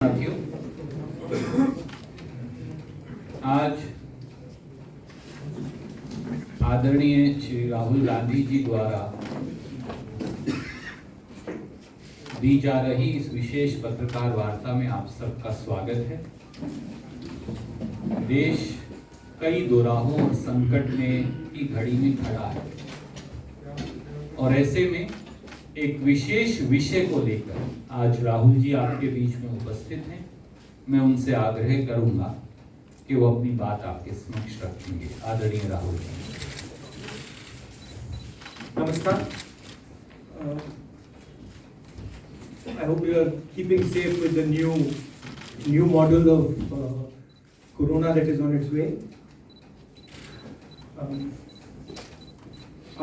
साथियों, आज आदरणीय श्री राहुल गांधी जी द्वारा दी जा रही इस विशेष पत्रकार वार्ता में आप सबका स्वागत है। देश कई दोराहों और संकट में की घड़ी में खड़ा है और ऐसे में एक विशेष विषय को लेकर आज राहुल जी आपके बीच में उपस्थित हैं। मैं उनसे आग्रह करूंगा कि वो अपनी बात आपके समक्ष रखेंगे। आदरणीय राहुल जी। नमस्कार। I hope you are keeping safe with the new model of corona that is on its way.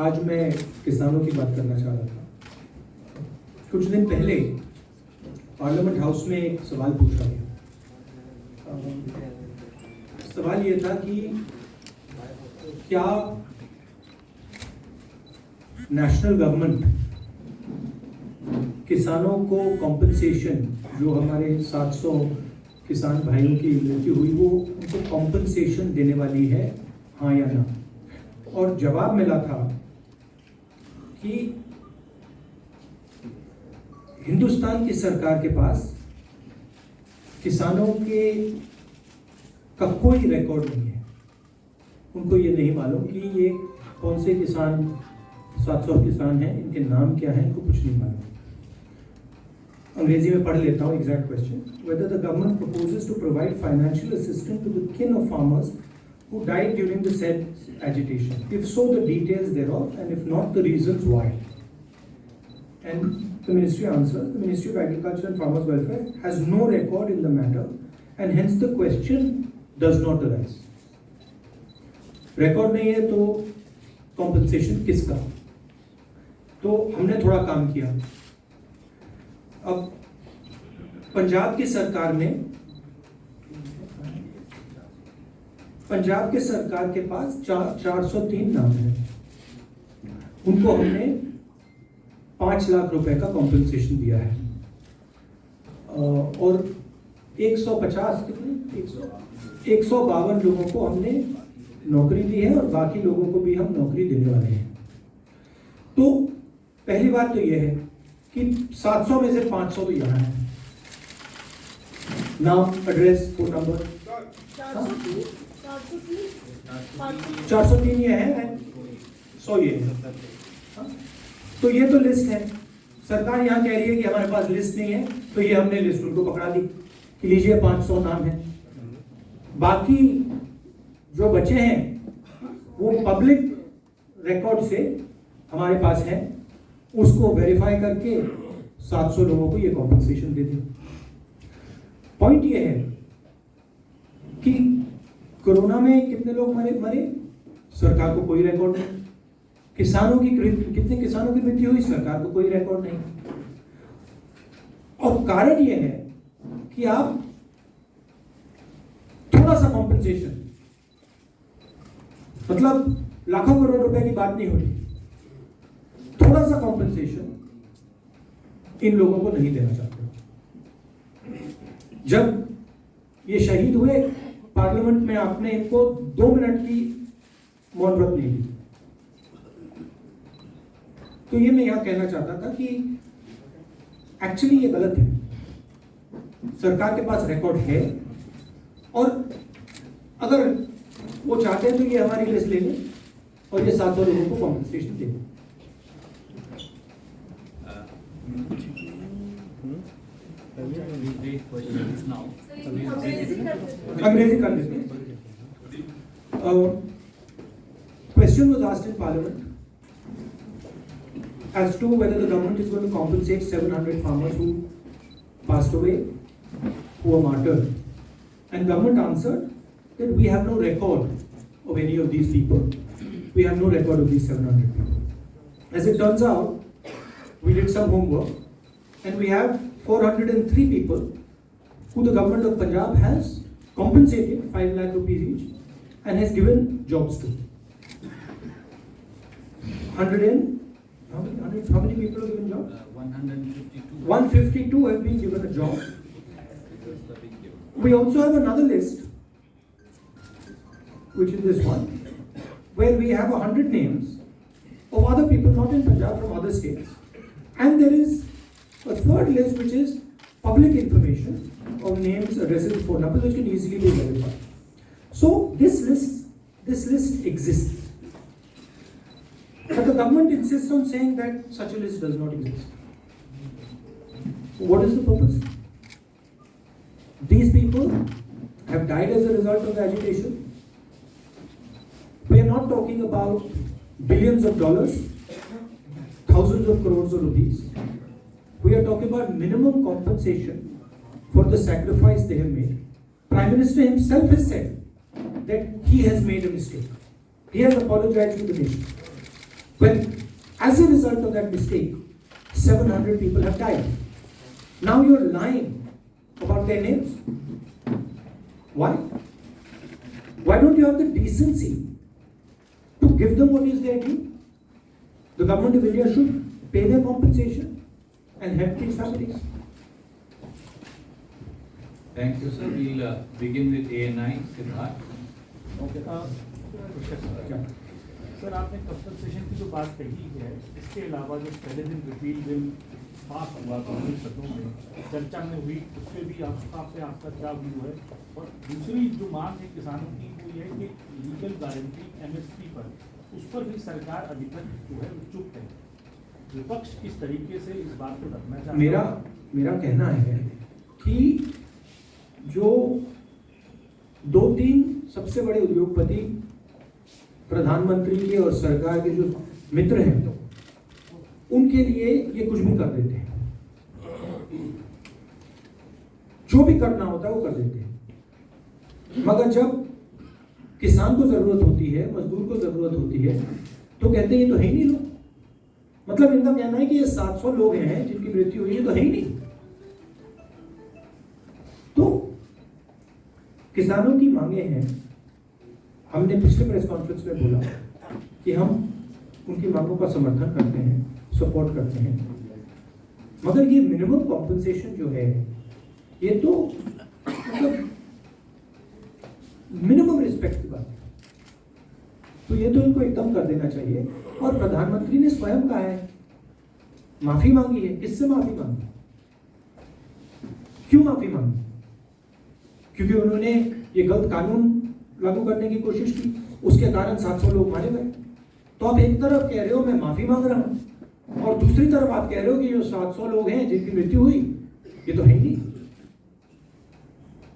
आज मैं किसानों की बात करना चाह रहा था। कुछ दिन पहले पार्लियामेंट हाउस में एक सवाल पूछा गया। सवाल ये था कि क्या नेशनल गवर्नमेंट किसानों को कॉम्पनसेशन, जो हमारे 700 किसान भाइयों की मृत्यु हुई, वो उनको कॉम्पनसेशन देने वाली है, हाँ या ना। और जवाब मिला था कि हिंदुस्तान की सरकार के पास किसानों का कोई रिकॉर्ड नहीं है। उनको ये नहीं मालूम कि ये कौन से किसान, 700 किसान हैं, इनके नाम क्या हैं, इनको कुछ नहीं मालूम। अंग्रेजी में पढ़ लेता हूँ exact question. Whether the government proposes to provide financial assistance to the kin of farmers who died during the said agitation. If so, the details thereof, and if not, the reasons why. And the ministry answered, the Ministry of Agriculture and Farmers Welfare has no record in the matter, and hence the question does not arise. Record नहीं है तो compensation किसका? तो हमने थोड़ा काम किया। अब पंजाब की सरकार के पास 403 नाम है। उनको हमने 5 लाख रुपए का कॉम्पेंसेशन दिया है और 152 लोगों को हमने नौकरी दी है और बाकी लोगों को भी हम नौकरी देने वाले हैं। तो पहली बात तो यह है कि 700 में से 500 तो यहाँ है। नाम, एड्रेस, फोन नंबर 403 ये है, 100 ये है। तो ये तो लिस्ट है। सरकार यहाँ कह रही है कि हमारे पास लिस्ट नहीं है, तो ये हमने लिस्ट उनको पकड़ा दी कि लीजिए 500 नाम है। बाकी जो बचे हैं वो पब्लिक रिकॉर्ड से हमारे पास है, उसको वेरीफाई करके 700 लोगों को ये कॉम्पनसेशन दे दें। पॉइंट ये है कि कोरोना में कितने लोग मरे, सरकार को कोई रिकॉर्ड नहीं। कितने किसानों की मृत्यु हुई, सरकार को कोई रिकॉर्ड नहीं। और कारण यह है कि आप थोड़ा सा कॉम्पेंसेशन, मतलब लाखों करोड़ रुपए की बात नहीं हो रही, थोड़ा सा कॉम्पेंसेशन इन लोगों को नहीं देना चाहते। जब ये शहीद हुए, पार्लियामेंट में आपने इनको 2 मिनट की मौन व्रत नहीं दी। तो ये मैं यहां कहना चाहता था कि एक्चुअली ये गलत है। सरकार के पास रिकॉर्ड है और अगर वो चाहते हैं तो ये हमारी लिस्ट ले लें और ये 700 लोगों को कॉम्पनसेशन दे दें। अंग्रेजी कर देते हैं। Question was asked in Parliament as to whether the government is going to compensate 700 farmers who passed away, who were martyred. And government answered that we have no record of any of these people. We have no record of these 700 people. As it turns out, we did some homework and we have 403 people who the government of Punjab has compensated 5 lakh rupees each and has given jobs to. 100 how many people have given jobs? 152. 152 have been given a job We also have another list, which is this one, where we have 100 names of other people not in Punjab, from other states. And there is a third list which is public information of names, addresses, phone numbers, which can easily be verified. So this list exists. But the government insists on saying that such a list does not exist. What is the purpose? These people have died as a result of the agitation. We are not talking about billions of dollars, thousands of crores of rupees. We are talking about minimum compensation for the sacrifice they have made. Prime Minister himself has said that he has made a mistake. He has apologized to the nation. Well, as a result of that mistake, 700 people have died. Now you're lying about their names. Why? Why don't you have the decency to give them what is their due? The government of India should pay their compensation and help these families. Thank you, sir. We'll begin with ANI, Siddharth. Sir आपने compensation की जो बात कही है, इसके अलावा जो पहले दिन रिपील बिल पास हुआ कांग्रेस सदनों में चर्चा में हुई, उस पर भी आपका क्या व्यू है? और दूसरी जो मांग है किसानों की वो ये है कि लीगल गारंटी एमएसपी पर, उस पर भी सरकार अभी तक जो है चुप है। विपक्ष किस तरीके से इस बात को रखना चाहता है? मेरा कहना है कि जो 2-3 सबसे बड़े उद्योगपति प्रधानमंत्री के और सरकार के जो मित्र हैं, उनके लिए ये कुछ भी कर देते हैं। जो भी करना होता है वो कर देते हैं। मगर जब किसान को जरूरत होती है, मजदूर को जरूरत होती है, तो कहते हैं ये तो है ही नहीं लोग। मतलब इनका कहना है कि ये 700 लोग हैं जिनकी मृत्यु हुई है, तो है ही नहीं। तो किसानों की मांगे हैं। हमने पिछले प्रेस कॉन्फ्रेंस में बोला कि हम उनकी मांगों का समर्थन करते हैं, सपोर्ट करते हैं, मगर ये मिनिमम कॉम्पनसेशन जो है, ये तो मतलब मिनिमम रिस्पेक्ट की बात है। तो ये तो इनको एकदम कर देना चाहिए। और प्रधानमंत्री ने स्वयं कहा है, माफी मांगी है। किससे माफी मांगी? क्यों माफी मांगी? क्योंकि उन्होंने ये गलत कानून लागू करने की कोशिश की, उसके कारण 700 लोग मारे गए। तो आप एक तरफ कह रहे हो मैं माफी मांग रहा हूं, और दूसरी तरफ आप कह रहे हो कि जो 700 लोग हैं जिनकी मृत्यु हुई, ये तो है नहीं।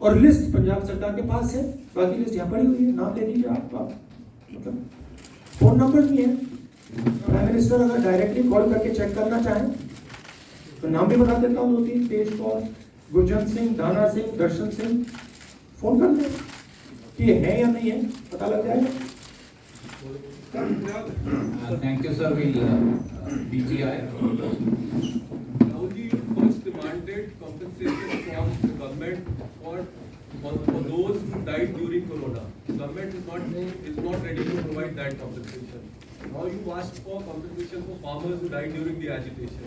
और लिस्ट पंजाब सरकार के पास है, बाकी लिस्ट यहाँ पड़ी हुई है, नाम ले लीजिए आप मतलब फोन नंबर भी है। प्राइम मिनिस्टर अगर डायरेक्टली कॉल करके चेक करना चाहें तो नाम भी बता देता हूँ। 2-3 तेज कौर, गुरजंत सिंह, दाना सिंह, दर्शन सिंह, फोन कर दें कि ये है या नहीं है, पता लग जाएगा। Thank you, sir. We'll DGI. Rahul ji, you first demanded compensation from the government for those who died during Corona. The government is not ready to provide that compensation. Now you asked for compensation for farmers who died during the agitation.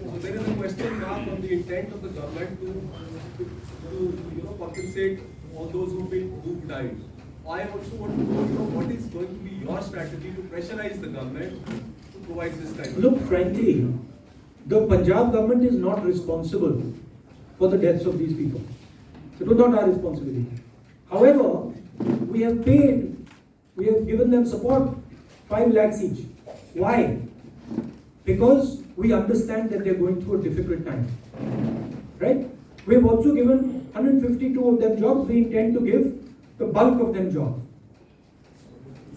So there is a question mark on the intent of the government to compensate all those who died. I also want to know what is going to be your strategy to pressurize the government to provide this kind of. Look, frankly, the Punjab government is not responsible for the deaths of these people. It was not our responsibility. However, we have given them support, 5 lakhs each. Why? Because we understand that they're going through a difficult time. Right? We have also given 152 of them jobs. We intend to give the bulk of them jobs.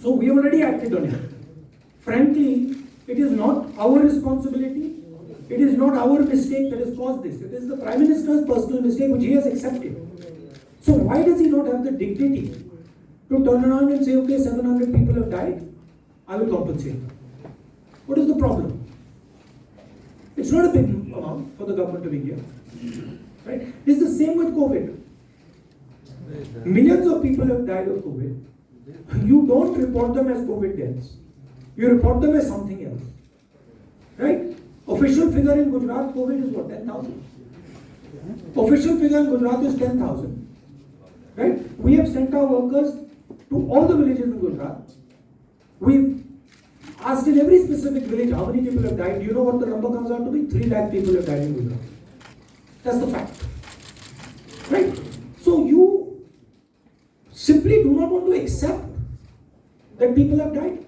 So we have already acted on it. Frankly, it is not our responsibility. It is not our mistake that has caused this. It is the Prime Minister's personal mistake which he has accepted. So why does he not have the dignity to turn around and say, okay, 700 people have died, I will compensate them? What is the problem? It's not a big amount for the government of India. Right? It's the same with COVID. Millions of people have died of COVID. You don't report them as COVID deaths. You report them as something else. Right? Official figure in Gujarat, COVID is what, 10,000? Official figure in Gujarat is 10,000. Right? We have sent our workers to all the villages in Gujarat. We've asked in every specific village how many people have died. Do you know what the number comes out to be? 3 lakh people have died in Gujarat. That's the fact. Right? So you simply do not want to accept that people have died.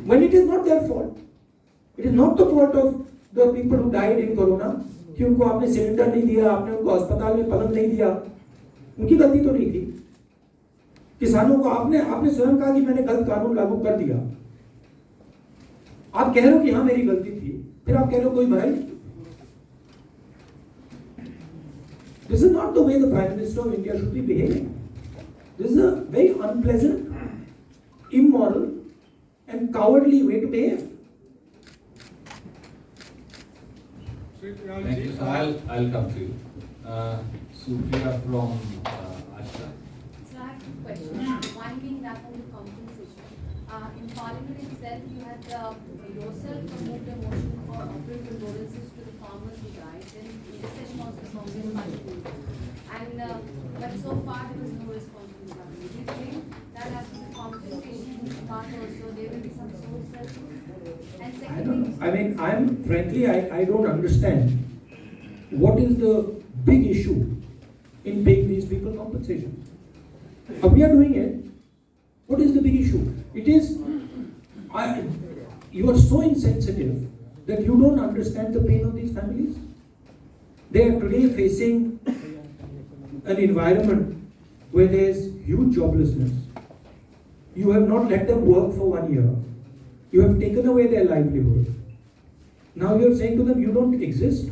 When it is not their fault. It is not the fault of the people who died in Corona. कि उनको आपने cylinder नहीं दिया, आपने उनको अस्पताल में पलंग नहीं दिया, उनकी गलती तो नहीं थी। किसानों को आपने स्वयं कहा कि मैंने गलत कानून लागू कर दिया। आप कह रहे हो कि हाँ मेरी गलती थी, फिर आप कह रहे हो कोई भराई। This is not the way the Prime Minister of India should be behaving. This is a very unpleasant, immoral, and cowardly way to behave. Thank you. So I'll come to you. Supriya from Ashta. So I have two questions. One being that on the compensation. In Parliament itself, you had yourself moved a motion for offering condolences to the farmers who died. Then in this session also Congress party moved it. And but so far there was no response from the government. Do you think that after the compensation part also there will be some source searching? And secondly, I mean, I don't understand what is the big issue in paying these people compensation. We are doing it. What is the big issue? It is, you are so insensitive that you don't understand the pain of these families. They are today facing an environment where there is huge joblessness. You have not let them work for 1 year. You have taken away their livelihood. Now you are saying to them, you don't exist.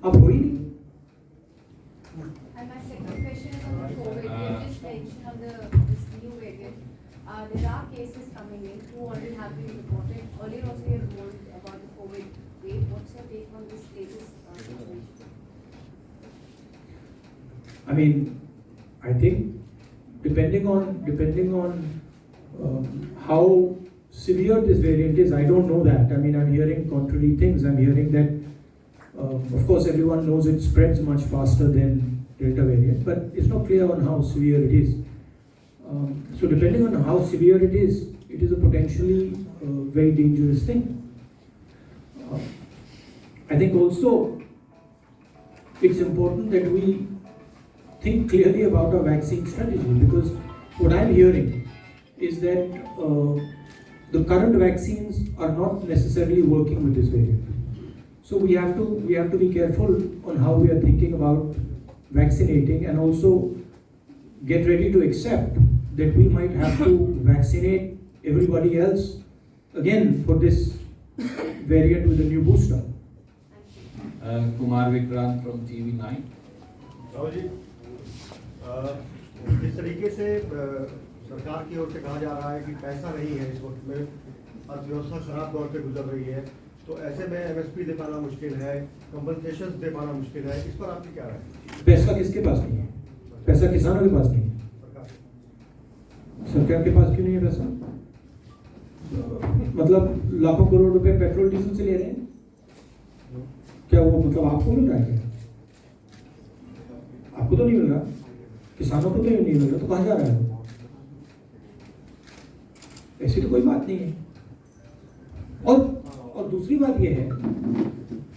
Ab hui nahi. and my second question is on the COVID. You just mentioned on this new variant. There are cases coming in who already have been reported. Earlier also you had warned about the COVID wave. What's your take on this latest situation? I mean, I think depending on how severe this variant is, I don't know that. I mean, I'm hearing contrary things. I'm hearing that, of course, everyone knows it spreads much faster than Delta variant, but it's not clear on how severe it is. So depending on how severe it is a potentially very dangerous thing. I think also it's important that we think clearly about our vaccine strategy, because what I'm hearing is that the current vaccines are not necessarily working with this variant. So we have to be careful on how we are thinking about vaccinating, and also get ready to accept that we might have to vaccinate everybody else again for this variant with a new booster. Kumar Vikrant from TV9. Rahul ji, जिस तरीके से सरकार की ओर से कहा जा रहा है कि पैसा नहीं है इस वक्त में, अर्थव्यवस्था खराब दौर पे गुजर रही है, तो ऐसे में एमएसपी दे पाना मुश्किल है, कंपनसेशन दे पाना मुश्किल है, इस पर आपकी क्या राय है? पैसा किसके पास नहीं है? पैसा किसानों के पास नहीं है। सरकार के पास क्यों नहीं है पैसा? मतलब लाखों करोड़ रुपए पेट्रोल डीजल से ले रहे हैं, क्या वो मतलब आपको मिल रहा है क्या? आपको तो नहीं मिल रहा, किसानों को तो नहीं मिल रहा, तो कहाँ जा रहा है? ऐसी तो कोई बात नहीं है। और दूसरी बात यह है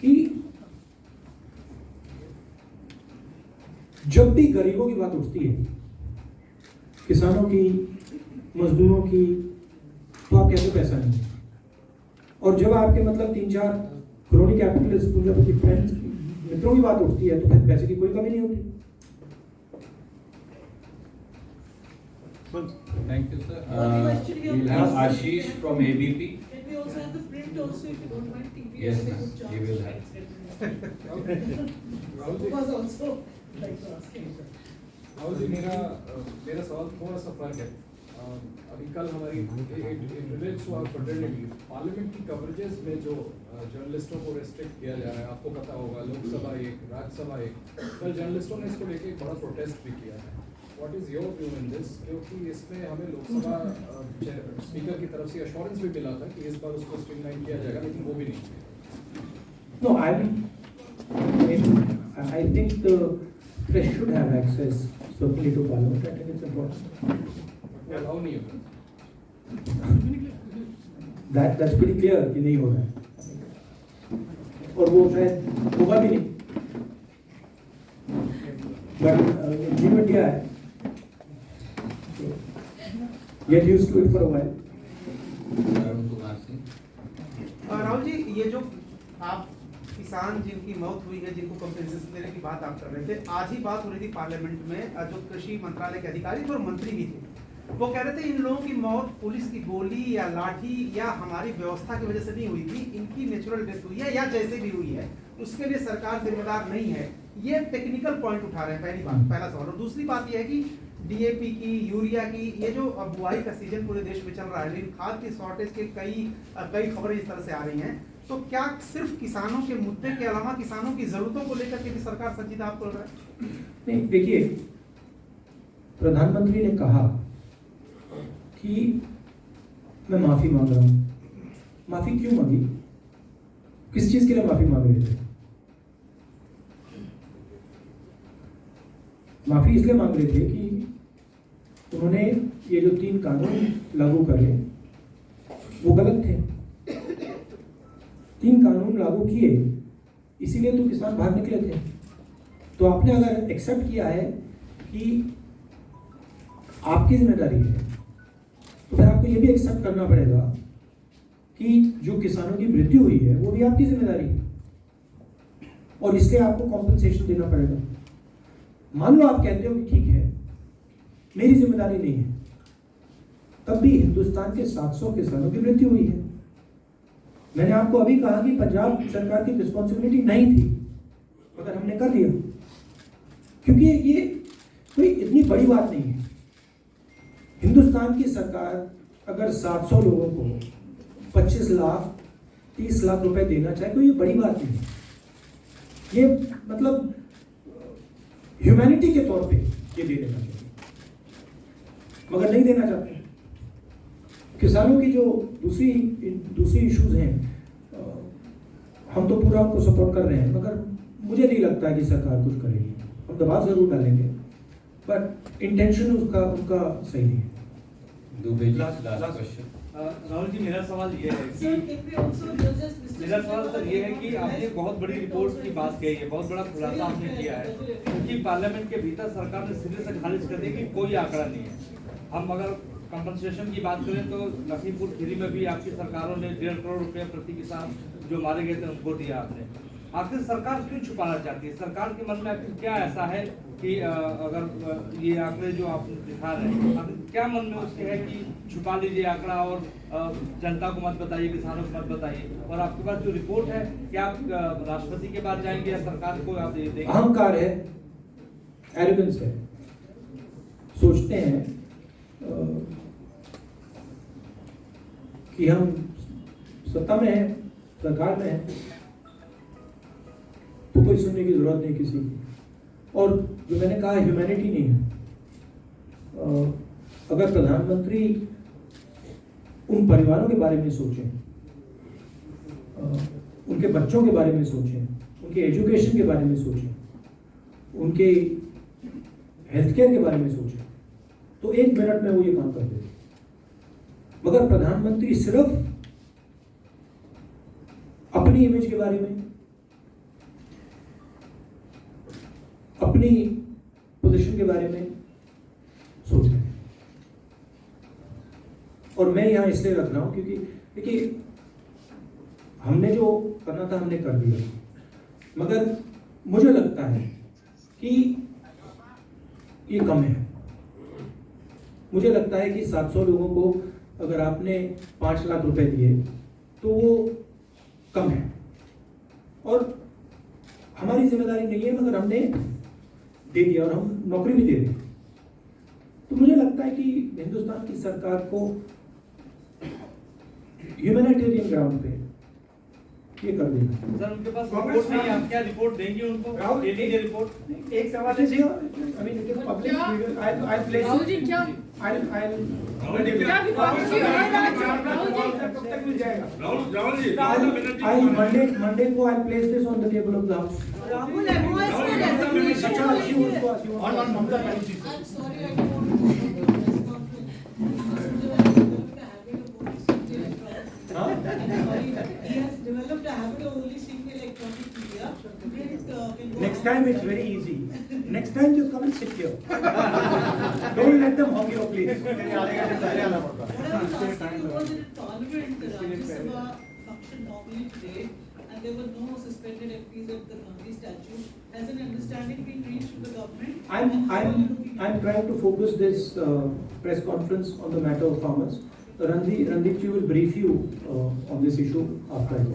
कि जब भी गरीबों की बात उठती है, किसानों की, मजदूरों की, तो आप कहते पैसा नहीं है। और जब आपके मतलब 3-4 क्रोनी कैपिटलिस्ट, पूंजीपति फ्रेंड्स, मित्रों की बात उठती है, तो फिर पैसे की कोई कमी नहीं होती। Thank you, sir. We'll have Ashish from ABP. Can we also have the print also, if you don't mind? TV Yes, has a ma'am. good chance. We will have. Was also like to ask him. Rahul ji, मेरा सवाल थोड़ा सा फर्क है। अभी कल हमारी relates to our fraternity, parliament की कवरेजेस में जो जर्नलिस्टों को रेस्ट्रिक्ट किया जा रहा है, आपको पता होगा, लोकसभा एक, राज्यसभा एक, कल जर्नलिस्टों ने इसको लेके एक बड़ा प्रोटेस्ट भी किया है। What is your view in this? क्योंकि इसमें हमें लोकसभा स्पीकर की तरफ से एश्योरेंस भी मिला था कि इस बार उसको स्ट्रीमलाइन किया जाएगा, लेकिन वो भी नहीं। No, I think the press should have access certainly to Parliament. I think it's important. Allow me. That's pretty clear कि नहीं हो रहा है और वो शायद होगा भी नहीं, but agreement दिया है, get used to it for a while. Arun Kumar Singh. Rahul ji, ये जो आप किसान जिनकी मौत हुई है, जिनको कंपेंसेशन देने की बात आप कर रहे थे, आज ही बात हो रही थी पार्लियामेंट में, जो कृषि मंत्रालय के अधिकारी थे और मंत्री भी थे, वो कह रहे थे इन लोगों की मौत पुलिस की गोली या लाठी या हमारी व्यवस्था की वजह से नहीं हुई थी, इनकी नेचुरल डेथ हुई है या जैसे भी हुई है उसके लिए सरकार जिम्मेदार नहीं है। ये टेक्निकल पॉइंट उठा रहे हैं, पहली बात, पहला सवाल। और दूसरी बात ये है कि डीएपी की, यूरिया की, ये जो बुआई का सीजन पूरे देश में चल रहा है, लेकिन खाद की शॉर्टेज के कई खबरें इस तरह से आ रही हैं, तो क्या सिर्फ किसानों के मुद्दे के अलावा किसानों की जरूरतों को लेकर के भी सरकार संजीदा आप बोल रहा है? नहीं, देखिए, प्रधानमंत्री ने कहा कि मैं माफी मांग रहा हूं। माफी क्यों मांगी? किस चीज के लिए माफी मांग रहे थे? माफी इसलिए मांग रहे थे कि उन्होंने ये जो 3 कानून लागू करे वो गलत थे। 3 कानून लागू किए, इसीलिए तो किसान बाहर निकले थे। तो आपने अगर एक्सेप्ट किया है कि आपकी जिम्मेदारी है, तो फिर आपको ये भी एक्सेप्ट करना पड़ेगा कि जो किसानों की मृत्यु हुई है वो भी आपकी जिम्मेदारी है और इसलिए आपको कॉम्पनसेशन देना पड़ेगा। मान लो आप कहते हो कि ठीक है, मेरी जिम्मेदारी नहीं है, तब भी हिंदुस्तान के 700 किसानों की मृत्यु हुई है। मैंने आपको अभी कहा कि पंजाब सरकार की रिस्पॉन्सिबिलिटी नहीं थी, मगर हमने कर दिया, क्योंकि ये कोई इतनी बड़ी बात नहीं है। हिंदुस्तान की सरकार अगर 700 लोगों को 25 लाख 30 लाख रुपए देना चाहे तो ये बड़ी बात नहीं है। ये मतलब ह्यूमैनिटी के तौर पे ये दे देना चाहिए, मगर नहीं देना चाहते। किसानों की जो दूसरी इश्यूज हैं, हम तो पूरा उनको सपोर्ट कर रहे हैं, मगर मुझे नहीं लगता है कि सरकार कुछ करेगी। हम दबाव जरूर डालेंगे, बट इंटेंशन उनका सही नहीं है। Last question. राहुल जी, मेरा सवाल ये है Sir, कि if we also just Mr. मेरा सवाल सर ये है कि आपने बहुत बड़ी रिपोर्ट की बात कही है, बहुत बड़ा खुलासा आपने किया है, क्योंकि पार्लियामेंट के भीतर सरकार ने सिरे से खारिज कर दी कि कोई आंकड़ा नहीं है। हम अगर कंपनसेशन की बात करें तो लखीमपुर खीरी में भी आपकी सरकारों ने 1.5 करोड़ रुपए प्रति किसान जो मारे गए थे उनको दिया आपने। आखिर सरकार क्यों छुपाना चाहती है? सरकार के मन में आखिर क्या ऐसा है कि अगर ये आंकड़े जो आप दिखा रहे हैं, आखिर क्या मन में उसके है कि छुपा लीजिए आंकड़ा और जनता को मत बताइए, किसानों को मत बताइए? और आपके पास जो रिपोर्ट है, क्या आप राष्ट्रपति के पास जाएंगे या सरकार को आप देंगे? अहंकार है, एरोगेंस है। सोचते हैं कि हम सत्ता में हैं, सरकार में हैं, तो कोई सुनने की जरूरत नहीं किसी की। और जो मैंने कहा, ह्यूमैनिटी नहीं है। अगर प्रधानमंत्री उन परिवारों के बारे में सोचें, उनके बच्चों के बारे में सोचें, उनके एजुकेशन के बारे में सोचें, उनके हेल्थ केयर के बारे में सोचें, तो 1 मिनट में वो ये काम कर देते। मगर प्रधानमंत्री सिर्फ अपनी इमेज के बारे में, अपनी पोजीशन के बारे में सोच रहे हैं। और मैं यहां इसलिए रख रहा हूं क्योंकि देखिए, हमने जो करना था हमने कर दिया, मगर मुझे लगता है कि ये कम है। मुझे लगता है कि 700 लोगों को अगर आपने 5 लाख रुपए दिए तो वो कम है, और हमारी जिम्मेदारी नहीं है, मगर हमने दे दिया और हम नौकरी भी दे रहे हैं। तो मुझे लगता है कि हिंदुस्तान की सरकार को ह्यूमैनिटेरियन ग्राउंड पे ये कर देना। सर उनके पास कांग्रेस रिपोर्ट नहीं है, में- आप क्या रिपोर्ट देंगे उनको? राहुल, दे दीजिए रिपोर्ट। एक सवाल है जी, I mean it is public, I'll place Rahul ji, क्या? I'll क्या विपक्ष की है? राहुल जी। कब तक मिल जाएगा? राहुल जी I'll Monday को I'll place this on the table of the house. Rahul MOS में resignation अच्छा, हुई she है। wants to ask, she wants to ask. I'm sorry, I don't want to go to the press conference. Huh? I'm sorry, he has developed a habit of only seeing electronic media. Next time it's very easy. Next time just come and sit here. Don't let them hug you, please. What I was asking you was in Parliament, the Rajya Sabha function normally today, and there were no suspended MPs at the Gandhi statue. Has an understanding been reached with the government? I'm trying to focus this press conference on the matter of farmers. Randeep ji will brief you on this issue after I go.